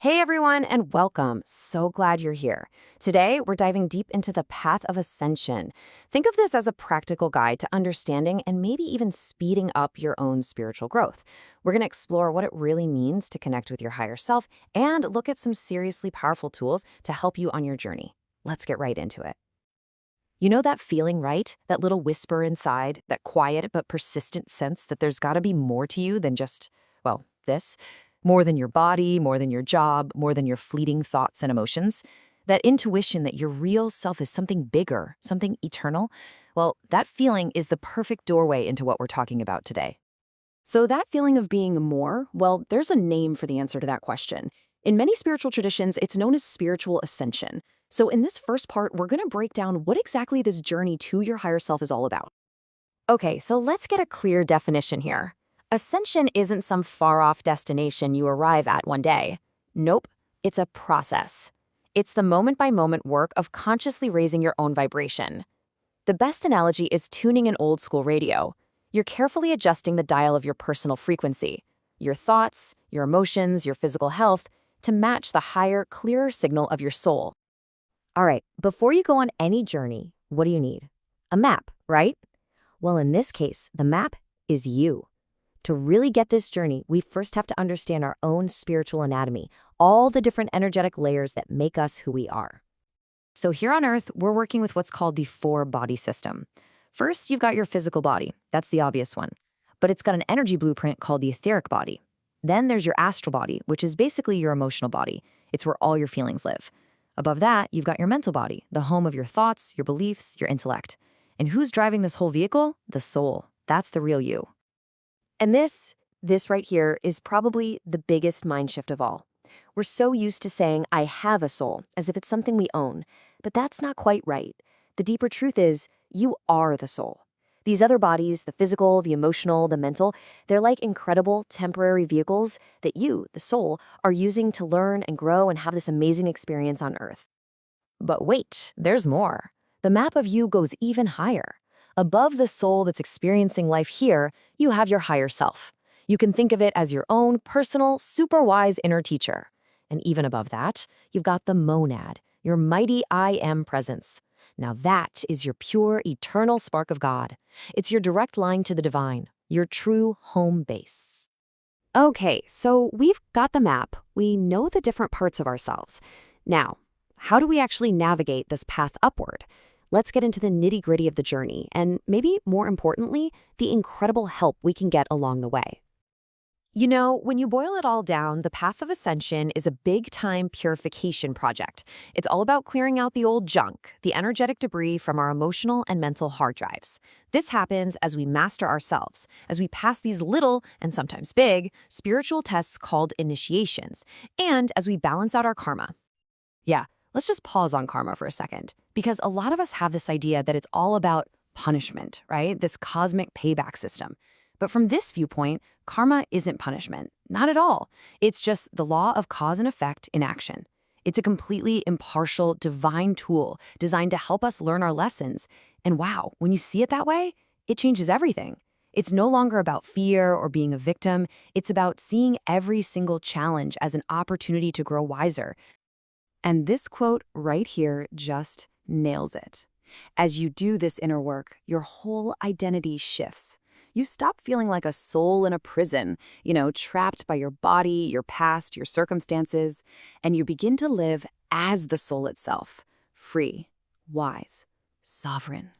Hey everyone, and welcome. So glad you're here. Today, we're diving deep into the path of ascension. Think of this as a practical guide to understanding and maybe even speeding up your own spiritual growth. We're going to explore what it really means to connect with your higher self and look at some seriously powerful tools to help you on your journey. Let's get right into it. You know that feeling, right? That little whisper inside, that quiet but persistent sense that there's got to be more to you than just, well, this? More than your body, more than your job, more than your fleeting thoughts and emotions. That intuition that your real self is something bigger, something eternal. Well, that feeling is the perfect doorway into what we're talking about today. So that feeling of being more, well, there's a name for the answer to that question. In many spiritual traditions, it's known as spiritual ascension. So in this first part, we're going to break down what exactly this journey to your higher self is all about. Okay, so let's get a clear definition here. Ascension isn't some far-off destination you arrive at one day. Nope, it's a process. It's the moment-by-moment work of consciously raising your own vibration. The best analogy is tuning an old-school radio. You're carefully adjusting the dial of your personal frequency, your thoughts, your emotions, your physical health, to match the higher, clearer signal of your soul. All right, before you go on any journey, what do you need? A map, right? Well, in this case, the map is you. To really get this journey, we first have to understand our own spiritual anatomy, all the different energetic layers that make us who we are. So here on Earth, we're working with what's called the four-body system. First, you've got your physical body. That's the obvious one. But it's got an energy blueprint called the etheric body. Then there's your astral body, which is basically your emotional body. It's where all your feelings live. Above that, you've got your mental body, the home of your thoughts, your beliefs, your intellect. And who's driving this whole vehicle? The soul. That's the real you. And this right here is probably the biggest mind shift of all. We're so used to saying, I have a soul, as if it's something we own. But that's not quite right. The deeper truth is, you are the soul. These other bodies, the physical, the emotional, the mental, they're like incredible temporary vehicles that you, the soul, are using to learn and grow and have this amazing experience on Earth. But wait, there's more. The map of you goes even higher. Above the soul that's experiencing life here, you have your higher self. You can think of it as your own personal, super wise inner teacher. And even above that, you've got the monad, your mighty I am presence. Now that is your pure, eternal spark of God. It's your direct line to the divine, your true home base. Okay, so we've got the map. We know the different parts of ourselves. Now, how do we actually navigate this path upward? Let's get into the nitty-gritty of the journey, and maybe more importantly, the incredible help we can get along the way. You know, when you boil it all down, the path of ascension is a big-time purification project. It's all about clearing out the old junk, the energetic debris from our emotional and mental hard drives. This happens as we master ourselves, as we pass these little, and sometimes big, spiritual tests called initiations, and as we balance out our karma. Yeah. Let's just pause on karma for a second, because a lot of us have this idea that it's all about punishment, right? This cosmic payback system. But from this viewpoint, karma isn't punishment. Not at all. It's just the law of cause and effect in action. It's a completely impartial, divine tool designed to help us learn our lessons. And wow, when you see it that way, it changes everything. It's no longer about fear or being a victim. It's about seeing every single challenge as an opportunity to grow wiser. And this quote right here just nails it. As you do this inner work, your whole identity shifts. You stop feeling like a soul in a prison, trapped by your body, your past, your circumstances, and you begin to live as the soul itself, free, wise, sovereign.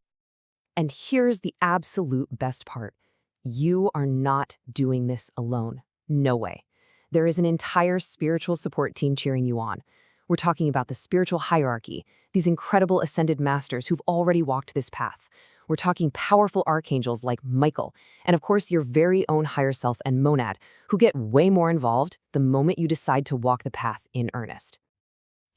And here's the absolute best part. You are not doing this alone. No way. There is an entire spiritual support team cheering you on. We're talking about the spiritual hierarchy, these incredible ascended masters who've already walked this path. We're talking powerful archangels like Michael, and of course your very own higher self and monad, who get way more involved the moment you decide to walk the path in earnest.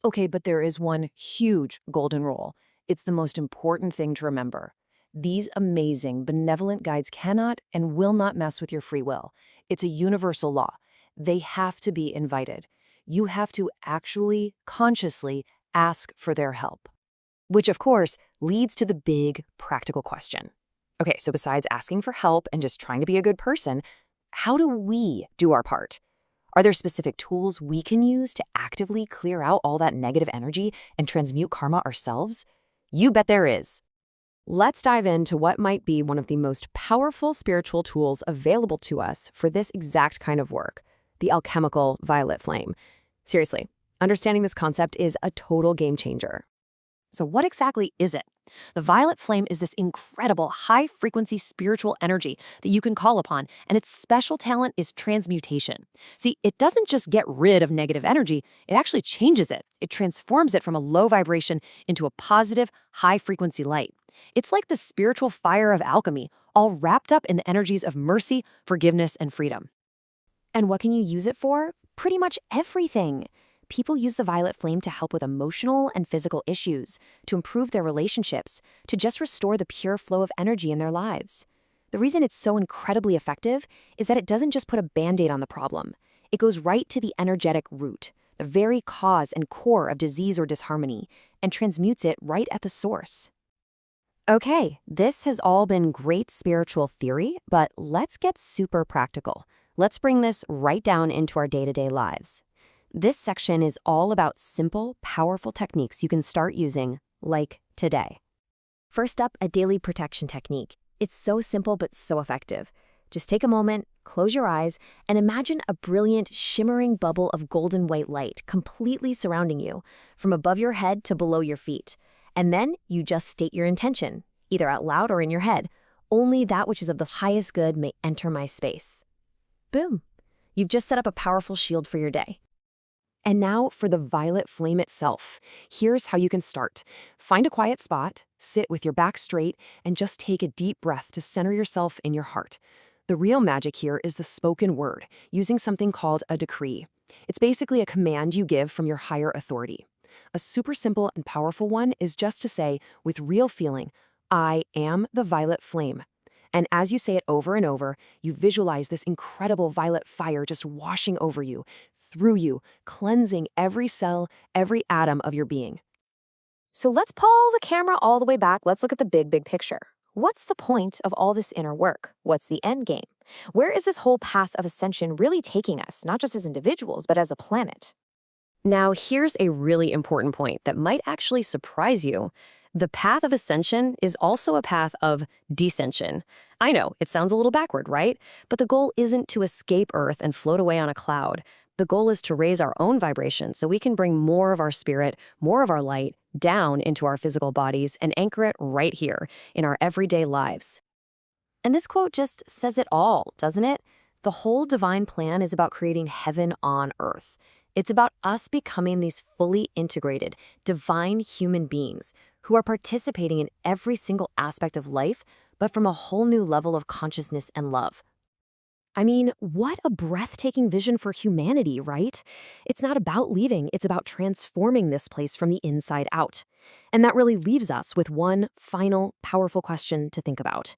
Okay, but there is one huge golden rule. It's the most important thing to remember. These amazing, benevolent guides cannot and will not mess with your free will. It's a universal law. They have to be invited. You have to actually, consciously ask for their help. Which, of course, leads to the big, practical question. Okay, so besides asking for help and just trying to be a good person, how do we do our part? Are there specific tools we can use to actively clear out all that negative energy and transmute karma ourselves? You bet there is. Let's dive into what might be one of the most powerful spiritual tools available to us for this exact kind of work, the alchemical violet flame. Seriously, understanding this concept is a total game changer. So what exactly is it? The violet flame is this incredible high-frequency spiritual energy that you can call upon, and its special talent is transmutation. See, it doesn't just get rid of negative energy, it actually changes it. It transforms it from a low vibration into a positive, high-frequency light. It's like the spiritual fire of alchemy, all wrapped up in the energies of mercy, forgiveness, and freedom. And what can you use it for? Pretty much everything. People use the violet flame to help with emotional and physical issues, to improve their relationships, to just restore the pure flow of energy in their lives. The reason it's so incredibly effective is that it doesn't just put a band-aid on the problem. It goes right to the energetic root, the very cause and core of disease or disharmony, and transmutes it right at the source. Okay, this has all been great spiritual theory, but let's get super practical. Let's bring this right down into our day-to-day lives. This section is all about simple, powerful techniques you can start using, like today. First up, a daily protection technique. It's so simple but so effective. Just take a moment, close your eyes, and imagine a brilliant, shimmering bubble of golden white light completely surrounding you, from above your head to below your feet. And then you just state your intention, either out loud or in your head. Only that which is of the highest good may enter my space. Boom! You've just set up a powerful shield for your day. And now for the violet flame itself. Here's how you can start. Find a quiet spot, sit with your back straight, and just take a deep breath to center yourself in your heart. The real magic here is the spoken word, using something called a decree. It's basically a command you give from your higher authority. A super simple and powerful one is just to say, with real feeling, I am the violet flame. And as you say it over and over, you visualize this incredible violet fire just washing over you, through you, cleansing every cell, every atom of your being. So let's pull the camera all the way back. Let's look at the big picture. What's the point of all this inner work? What's the end game? Where is this whole path of ascension really taking us, not just as individuals, but as a planet? Now, here's a really important point that might actually surprise you. The path of ascension is also a path of descension. I know, it sounds a little backward, right? But the goal isn't to escape Earth and float away on a cloud. The goal is to raise our own vibration so we can bring more of our spirit, more of our light, down into our physical bodies and anchor it right here in our everyday lives. And this quote just says it all, doesn't it? The whole divine plan is about creating heaven on earth. It's about us becoming these fully integrated, divine human beings who are participating in every single aspect of life, but from a whole new level of consciousness and love. I mean, what a breathtaking vision for humanity, right? It's not about leaving, it's about transforming this place from the inside out. And that really leaves us with one final, powerful question to think about.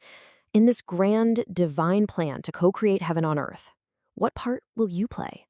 In this grand, divine plan to co-create heaven on earth, what part will you play?